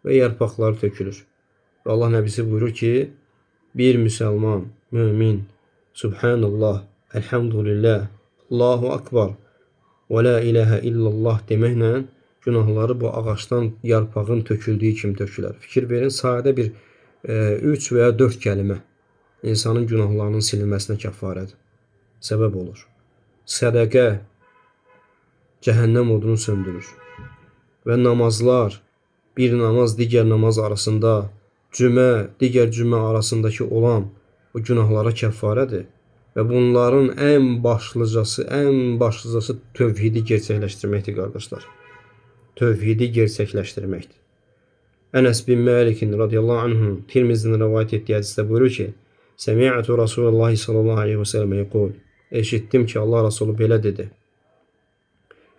və yarpaqları tökülür. Və Allah Nəbisi buyurur ki, bir müsəlman, mümin, Subhanallah, Elhamdülillah, Allahu Akbar və la ilahə illallah deməklə günahları bu ağacdan yarpağın töküldüyü kimi tökülər. Fikir verin, sadə bir 3 və ya 4 kəlmə insanın günahlarının silinməsinə kəffarədir. Səbəb olur. Sədəqə cəhənnəm odunu söndürür. Və namazlar, bir namaz digər namaz arasında, cümə digər cümə arasındakı olan o günahlara kəffarədir. Və bunların ən başlıcası tövhidi gerçəkləşdirməkdir qardaşlar. Tövhidi gerçəkləşdirməkdir. Ənəs bin Məlikin radiyallahu anhu Tirmizinin rəvayət etdiyi hədisdə buyurur ki, Səmi'tu Rasulullah sallallahu aleyhi və səlləmə yəqul. Eşitdim ki, Allah Rasulü belə dedi.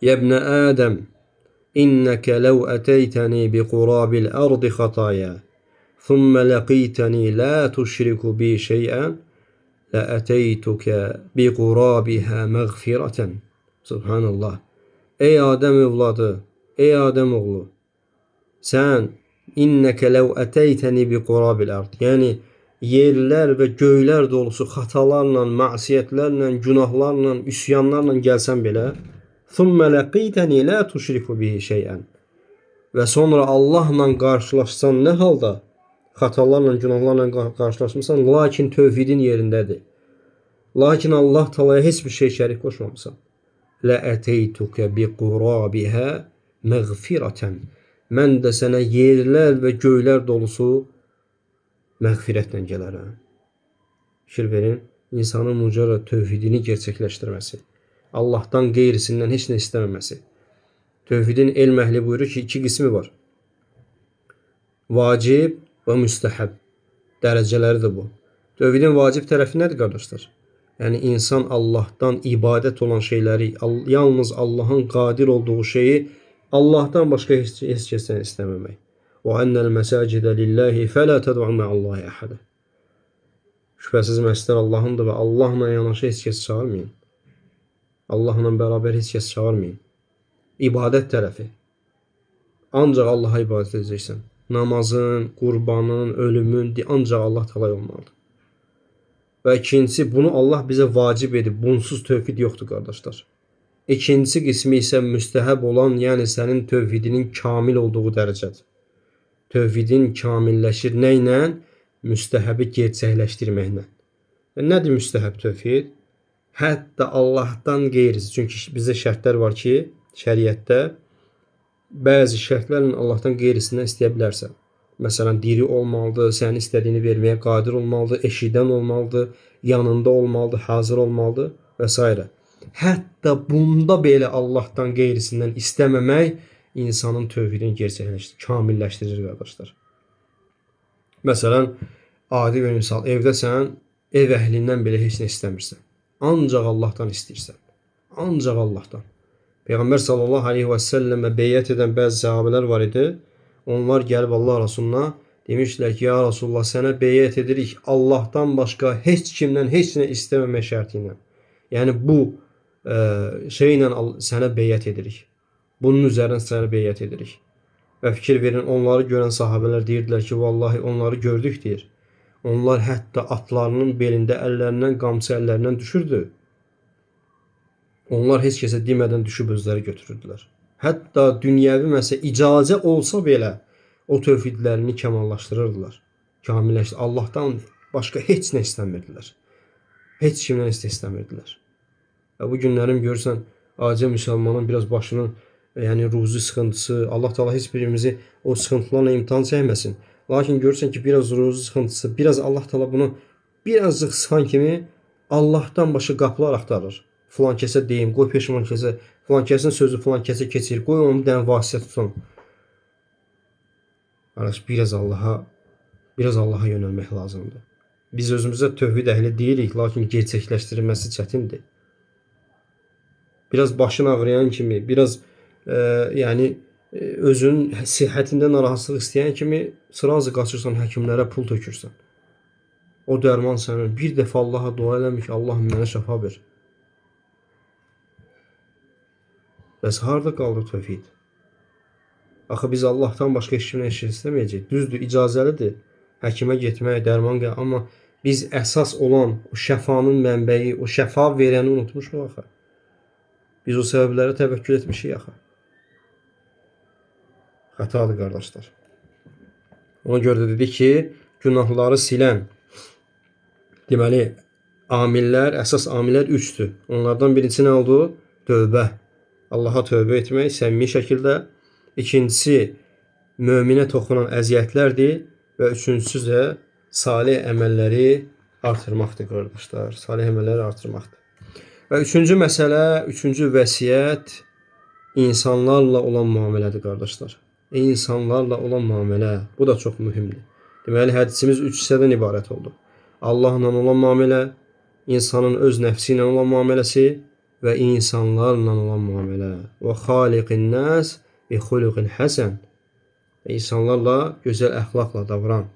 Yəbnə Ədəm, innəkə ləv ətəytəni bi qurabil ardı xataya, thumma laqitəni la tuşriku bi şeyən, لَأَتَيْتُكَ بِقُرَابِهَا مَغْفِرَةً. Subhanallah. Ey Adəm övladı, ey Adəm oğlu, sən innəkə ləv ətəytəni bi qurabil ard. Yəni yerlər və göylər dolusu xatalarla, məsiyyətlərlə, günahlarla, üsyanlarla gəlsən belə, thumma laqitəni la tuşriku bihi şeyən. Və sonra Allahla qarşılaşsan nə halda? Xatalarla, günahlarla qarşılaşmısan, lakin tövhidin yerindədir. Lakin Allah Taalaya heç bir şey şərik qoşmamısan. La'ataytuka biqurabiha maghfiratan. Mən də sənə yerlər və göylər dolusu məğfirətlə gələrəm. Fikir verin, insanın mücərrəd tövhidini gerçəkləşdirməsi, Allahdan qeyrisindən heç nə istəməməsi. Tövhidin elm əhli buyurur ki, iki qismi var. Vacib və müstəhəb. Dərəcələri də bu. Tövhidin vacib tərəfi nədir qardaşlar? Yəni insan Allahdan ibadət olan şeyləri, yalnız Allahın qadir olduğu şeyi Allahdan başqa heç kəsdən istəməmək. Və ennel mesacidə lillahi fələ təd'u ma'allahi əhədə. Şübhəsiz məscidlər Allahındır və Allahla yanaşı heç kəs çağırmayın. Allahla bərabər heç kəs çağırmayın. İbadət tərəfi. Ancaq Allaha ibadət edəcəksən. Namazın, qurbanın, ölümün ancaq Allah təala olmalıdır. Və ikincisi, bunu Allah bizə vacib edib. Bunsuz tövhid yoxdur qardaşlar. İkinci qismi isə müstəhəb olan, yəni sənin tövhidinin kamil olduğu dərəcədir. Tövhidin kamilləşir nə ilə? Müstəhəbi gerçəkləşdirməklə. Nədir müstəhəb tövhid? Hətta Allahdan qeyrisi. Çünki bizdə şərtlər var ki, şəriətdə bəzi şərtlərlə Allahdan qeyrisindən istəyə bilərsən. Məsələn, diri olmalıdır, sənin istədiyini verməyə qadir olmalıdır, eşidən olmalıdır, yanında olmalıdır, hazır olmalıdır və s. Hətta bunda belə Allahdan qeyrisindən istəməmək insanın tövhidini gerçəkləşdirir, kamilləşdirir qardaşlar. Məsələn, adi bir misal, evdəsən, ev əhlindən belə heç nə istəmirsən. Ancaq Allahdan istəyirsən. Ancaq Allahdan. Peyğəmbər sallallahu aleyhi və səlləmə beyyət edən bəzi səhabələr var idi. Onlar gəlib Allah Rasuluna demişlər ki, ya Rasulullah, sənə beyyət edirik Allahdan başqa heç kimdən heç nə istəməmək şərti ilə. Yəni bu şeylə sənə beyyət edirik. Bunun üzərindən sənə beyyət edirik. Və fikir verin, onları görən sahabələr deyirdilər ki, vallahi onları gördük deyir. Onlar hətta atlarının belində əllərindən, qamçı əllərindən düşürdü. Onlar heç kəsə demədən düşüb özləri götürürdülər. Hətta dünyəvi məsələ icazə olsa belə o tövhidlərini kəmallaşdırırdılar. Kamilləşdir. Allahdan başqa heç nə istəmirdilər. Heç kimdən istəmirdilər. Və bu günlərim görürsən, acə müsəlmanın biraz başının ruzi sıxıntısı, Allah Teala heç birimizi o sıxıntılarla imtihan çəkməsin. Lakin görürsən ki, biraz ruzi sıxıntısı, biraz Allah Teala bunu birazcık sıxan kimi Allahdan başqa qapılar axtarır. Filan kəsə deyim, qoy peşman kəsə, filan kəsin sözü filan kəsə keçir, qoy onu bir dənə vasitə tutun. Qardaş, biraz Allaha yönəlmək lazımdır. Biz özümüzə tövhid əhli deyirik, lakin gerçəkləşdirilməsi çətindir. Biraz başın ağrıyan kimi, biraz özünün sihhətində narahatlıq istəyən kimi sırazı qaçırsan həkimlərə, pul tökürsən. O dərman sənin. Bir dəfə Allaha dua eləmir ki, Allahım mənə şəfa ver. Bəs harada qaldı tövhid? Axı biz Allahdan başqa heç kimdən heç şey istəməyəcək. Düzdür, icazəlidir həkimə getmək, dərman qəl. Amma biz əsas olan o şəfanın mənbəyi, o şəfa verəni unutmuşuq axı. Biz o səbəblərə təvəkkül etmişik axı. Xətadır qardaşlar. Ona görə də dedik ki, günahları silən, deməli, əsas amillər üçdür. Onlardan birincisi nə oldu? Tövbə. Allaha tövbə etmək səmimi şəkildə. İkincisi, möminə toxunan əziyyətlərdir. Və üçüncüsü də salih əməlləri artırmaqdır qardaşlar. Salih əməlləri artırmaqdır. Və üçüncü məsələ, üçüncü vəsiyyət insanlarla olan müamilədir qardaşlar. İnsanlarla olan müamilə. Bu da çox mühümdür. Deməli, hədisimiz üç hissədən ibarət oldu. Allahla olan müamilə, insanın öz nəfsi ilə olan müamiləsi və insanlarla olan müamilə. Və xaliqin nəs bi xuluqin həsən. İnsanlarla gözəl əxlaqla davran.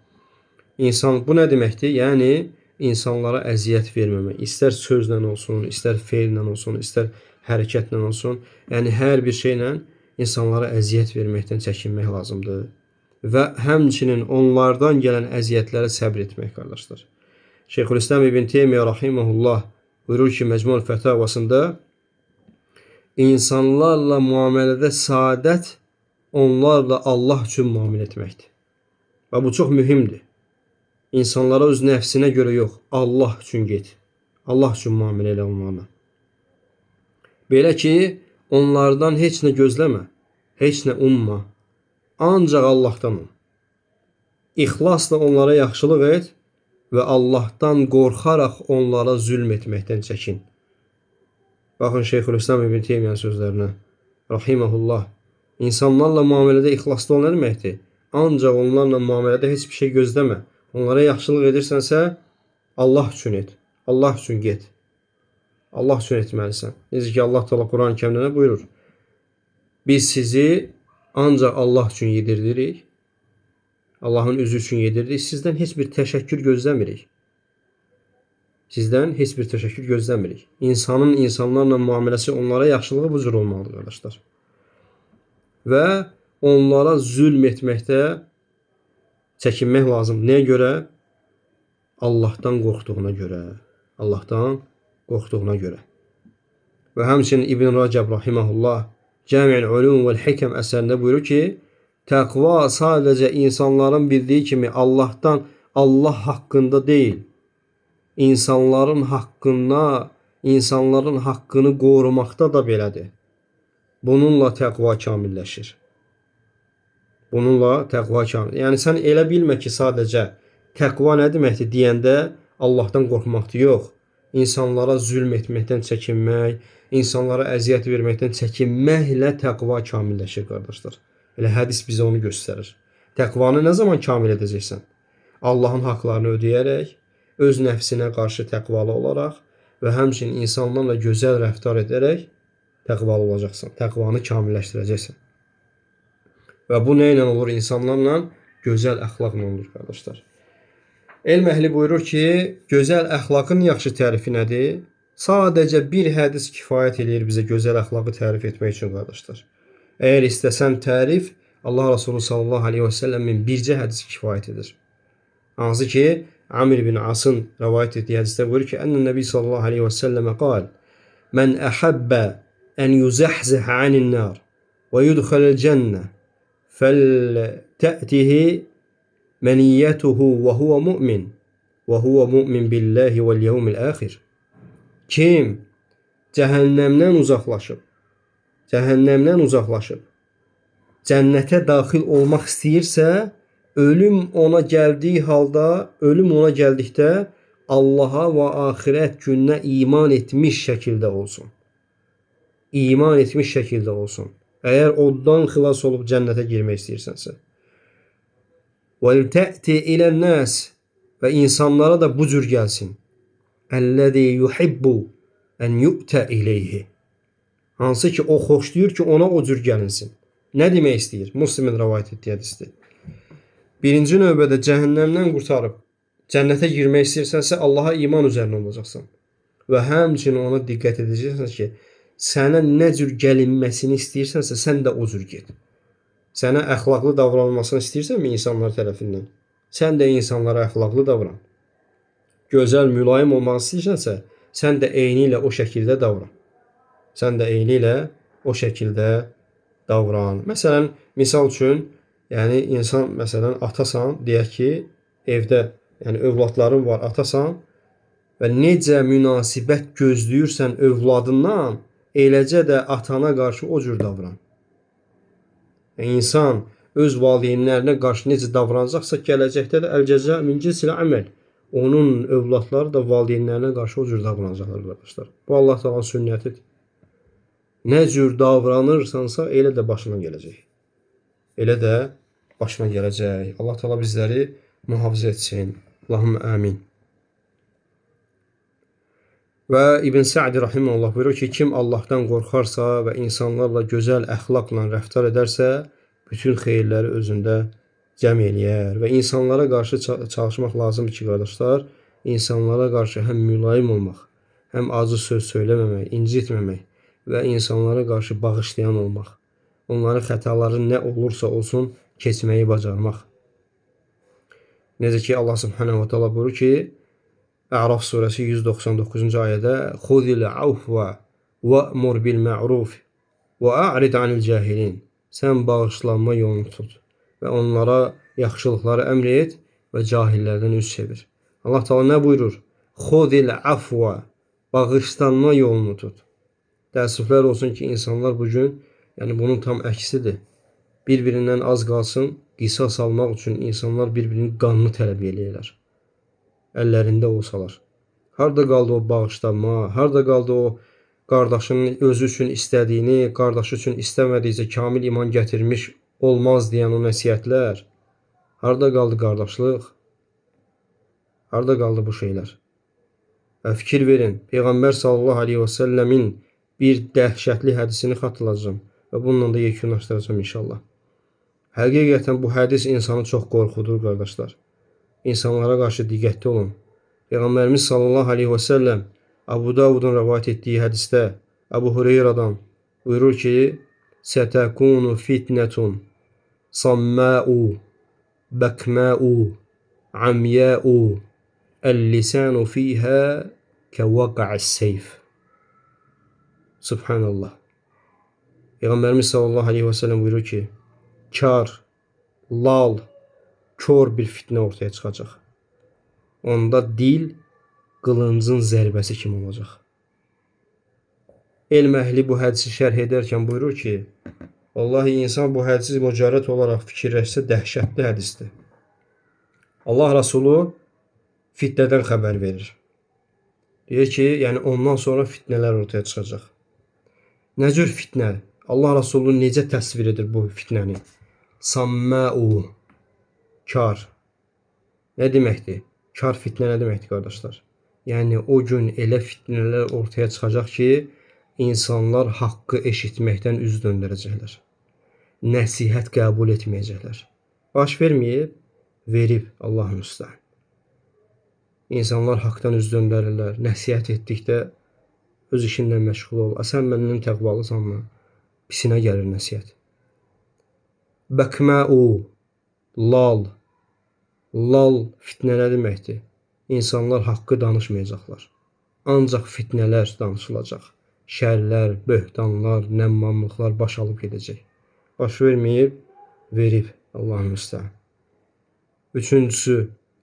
Bu nə deməkdir? Yəni, insanlara əziyyət verməmək. İstər sözlə olsun, istər feillə olsun, istər hərəkətlə olsun. Yəni, hər bir şeylə insanlara əziyyət verməkdən çəkinmək lazımdır. Və həmçinin onlardan gələn əziyyətlərə səbr etmək qardaşlar. Şeyxülislam İbn Teymiyyə rahimehullah buyurur ki, Məcmu'l Fətavasında insanlarla müamilədə saadət onlarla Allah üçün müamilə etməkdir. Və bu çox mühümdür. İnsanlara öz nəfsinə görə yox, Allah üçün get. Allah üçün müamilə elə onlarla. Belə ki, onlardan heç nə gözləmə, heç nə umma. Ancaq Allahdan ol. İxlasla onlara yaxşılıq et və Allahdan qorxaraq onlara zülm etməkdən çəkin. Baxın Şeyxülislam İbn Teymiyyanın sözlərinə. Rahimehullah. İnsanlarla müamilədə ixlaslı ol nə deməkdir? Ancaq onlarla müamilədə heç bir şey gözləmə. Onlara yaxşılıq edirsənsə, Allah üçün et. Allah üçün get. Allah üçün etməlisən. Necə ki Allah Teala Quran-Kərimdə nə buyurur? Biz sizi ancaq Allah üçün yedirdirik. Allahın üzü üçün yedirdik. Sizdən heç bir təşəkkür gözləmirik. Sizdən heç bir təşəkkür gözləmirik. İnsanın insanlarla müamiləsi onlara yaxşılığı bu cür olmalıdır, qardaşlar. Və onlara zülm etməkdə çəkinmək lazımdır. Nəyə görə? Allahdan qorxduğuna görə. Allahdan qorxduğuna görə. Və həmçinin İbn Rəcəb rahimehullah Cəmi'ül Ulum vəl Hikəm əsərində buyurur ki, təqva sadəcə insanların bildiyi kimi Allahdan, Allah haqqında deyil, insanların haqqını qorumaqda da belədir. Bununla təqva kamilləşir. Bununla təqva kamilləşir. Yəni sən elə bilmə ki, sadəcə təqva nə deməkdir deyəndə Allahdan qorxmaqdır, yox. İnsanlara zülm etməkdən çəkinmək, insanlara əziyyət verməkdən çəkinməklə təqva kamilləşir, qardaşlar. Elə hədis bizə onu göstərir. Təqvanı nə zaman kamil edəcəksən? Allahın haqlarını ödəyərək, öz nəfsinə qarşı təqvalı olaraq və həmçinin insanlarla gözəl rəftar edərək təqvalı olacaqsan. Təqvanı kamilləşdirəcəksən. Və bu nə ilə olur? İnsanlarla gözəl əxlaqla olur, qardaşlar. Elm əhli buyurur ki, gözəl əxlaqın yaxşı tərifi nədir? Sadəcə bir hədis kifayət edir bizə gözəl əxlaqı tərif etmək üçün, qardaşlar. Əgər istəsən tərif, Allah Resulü sallallahu aleyhi və səlləmin bircə hədisi kifayət edir. Hansı ki, Amr bin Asın rəvayət etdiyi hədisdə buyurur ki, Ənnə Nəbi sallallahu aleyhi və səlləmə qal, Mən əhəbbə ən yuzəhzih anin nar və yudxaləl cənnə fəl-tə'tihi məniyyətuhu və huvə mü'min və huvə mü'min billahi vəl yevmil əxir. Kim cəhənnəmdən uzaqlaşıb, cənnətə daxil olmaq istəyirsə, ölüm ona gəldikdə Allaha və axirət gününə iman etmiş şəkildə olsun. İman etmiş şəkildə olsun. Əgər oddan xilas olub cənnətə girmək istəyirsənsə. وَلْتَأْتِ إِلَى النَّاسِ və insanlara da bu cür gəlsin. اَلَّذِي يُحِبُّ أَنْ يُؤْتَ إِلَيْهِ Hansı ki o xoşlayır ki ona o cür gəlinsin. Nə demək istəyir? Müslimin rəvayət etdiyi hədisdir. Birinci növbədə cəhənnəmdən qurtarıb cənnətə girmək istəyirsənsə Allaha iman üzərində olacaqsan. Və həmçinin ona diqqət edəcəksən ki, sənə nə cür gəlinməsini istəyirsənsə sən də o cür get. Sənə əxlaqlı davranılmasını istəyirsənmi insanlar tərəfindən? Sən də insanlara əxlaqlı davran. Gözəl, mülayim olmaq istəyirsənsə, sən də eyni ilə o şəkildə davran. Məsələn, misal üçün, yəni insan, məsələn, atasan, deyək ki, evdə, yəni övladların var, atasan və necə münasibət gözləyirsən övladından, eləcə də atana qarşı o cür davran. İnsan öz valideynlərinə qarşı necə davranacaqsa, gələcəkdə də əl-cəza min cinsil əməl. Onun övladları da valideynlərinə qarşı o cür davranacaqlar, qardaşlar. Bu Allah Taala'nın sünnətidir. Nə cür davranırsansa, elə də başına gələcək. Allah Taala bizləri mühafizə etsin. Allahümme amin. Və İbn Sa'di rahimehullah buyurur ki, kim Allahdan qorxarsa və insanlarla gözəl əxlaqla rəftar edərsə, bütün xeyirləri özündə cəm eləyər və insanlara qarşı çalışmaq lazımdır ki, qardaşlar, insanlara qarşı həm mülayim olmaq, həm acı söz söyləməmək, incitməmək və insanlara qarşı bağışlayan olmaq. Onların xətaları nə olursa olsun keçməyi bacarmaq. Necə ki Allah Subhanahu wa Taala buyurur ki, Əraf surəsi 199-cu ayədə Xuzil afva və'mur bil ma'ruf və a'rid anil cahilin. Sən bağışlanma yolunu tut və onlara yaxşılıqları əmr et və cahillərdən üz çevir. Allah Taala nə buyurur? Xuzil afva, bağışlanma yolunu tut. Təəssüflər olsun ki, insanlar bugün, yəni bunun tam əksidir. Bir-birindən az qalsın, qisas almaq üçün insanlar bir-birinin qanını tələb eləyirlər. Əllərində olsalar. Harda qaldı o bağışlanma, harda qaldı o qardaşının özü üçün istədiyini, qardaşı üçün istəmədikcə kamil iman gətirmiş olmaz deyən o nəsihətlər, harda qaldı qardaşlıq? Harda qaldı bu şeylər? Və fikir verin, Peyğəmbər sallallahu aleyhi və səlləmin bir dəhşətli hədisini xatırlayacağım və bununla da yekunlaşdıracağım inşallah. Həqiqətən bu hədis insanı çox qorxudur qardaşlar. İnsanlara qarşı diqqətli olun. Peyğəmbərimiz sallallahu aleyhi və səlləm Abu Davudun rəvayət etdiyi hədisdə Abu Hüreyrədən buyurur ki, "Sətəkunu fitnetun samma'u bakma'u amya'u el-lisanu fiha kevaqa'is seyf." Subhanallah. Peyğəmbərimiz sallallahu aleyhi və səlləm buyurur ki, kar, lal, kör bir fitnə ortaya çıxacaq. Onda dil qılıncın zərbəsi kimi olacaq. Elm əhli bu hədisi şərh edərkən buyurur ki, vallahi insan bu hədisi mücərrəd olaraq fikirləşsə dəhşətli hədisdir. Allah Rasulü fitnədən xəbər verir. Deyir ki, yəni ondan sonra fitnələr ortaya çıxacaq. Nə cür fitnə? Allah Rasulü necə təsvir edir bu fitnəni? Samma'u, kar. Nə deməkdir? Kar fitnə nə deməkdir qardaşlar? Yəni o gün elə fitnələr ortaya çıxacaq ki, insanlar haqqı eşitməkdən üz döndərəcəklər. Nəsihət qəbul etməyəcəklər. Baş verməyib, verib Allahın üstə. İnsanlar haqdan üz döndərirlər. Nəsihət etdikdə öz işinlə məşğul ol. Sən məndən təqvalısanmı? Pisinə gəlir nəsihət. Bəkməu, lal. Lal fitnə nə deməkdir? İnsanlar haqqı danışmayacaqlar. Ancaq fitnələr danışılacaq. Şərlər, böhtanlar, nəmmamlıqlar baş alıb gedəcək. Baş verməyib, verib Allahın üstə. Üçüncüsü,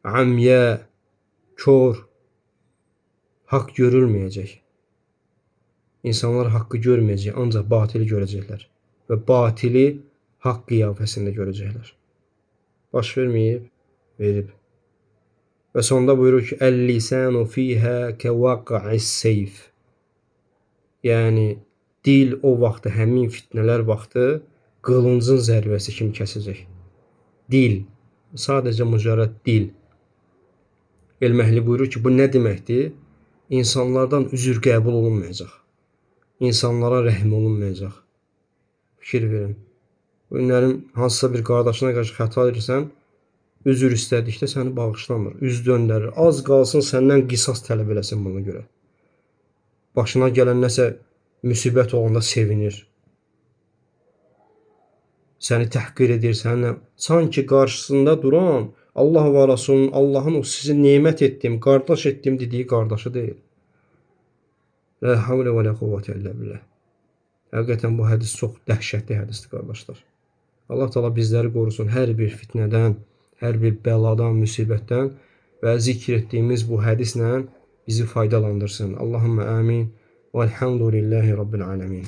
amyə, kör, haqq görülməyəcək. İnsanlar haqqı görməyəcək, ancaq batili görəcəklər. Və batili haqq qiyafəsində görəcəklər. Baş verməyib, verib. Və sonda buyurur ki, "Əl-lisanu fiha kevaqa'is seyf." Yəni dil o vaxtı, həmin fitnələr vaxtı qılıncın zərbəsi kimi kəsəcək. Dil, sadəcə mücərrəd dil. Elm əhli buyurur ki, bu nə deməkdir? İnsanlardan üzr qəbul olunmayacaq. İnsanlara rəhm olunmayacaq. Fikir verin. Bu günlərin hansısa bir qardaşına qarşı xəta edirsən, üzr istədikdə səni bağışlamır, üz döndərir. Az qalsın səndən qisas tələb eləsin buna görə. Başına gələn nəsə müsibət olanda sevinir. Səni təhqir edir, sənə sanki qarşısında duran Allah və Rasulun, Allahın o sizi nemət etdim, qardaş etdim dediyi qardaşı deyil. La havle və la quvvətə illə billah. Həqiqətən bu hədis çox dəhşətli hədisdir qardaşlar. Allah Teala bizləri qorusun hər bir fitnədən, hər bir bəladan, müsibətdən və zikr etdiyimiz bu hədislə bizi faydalandırsın. Allahümmə amin. Velhamdülillahi Rabbil alemin.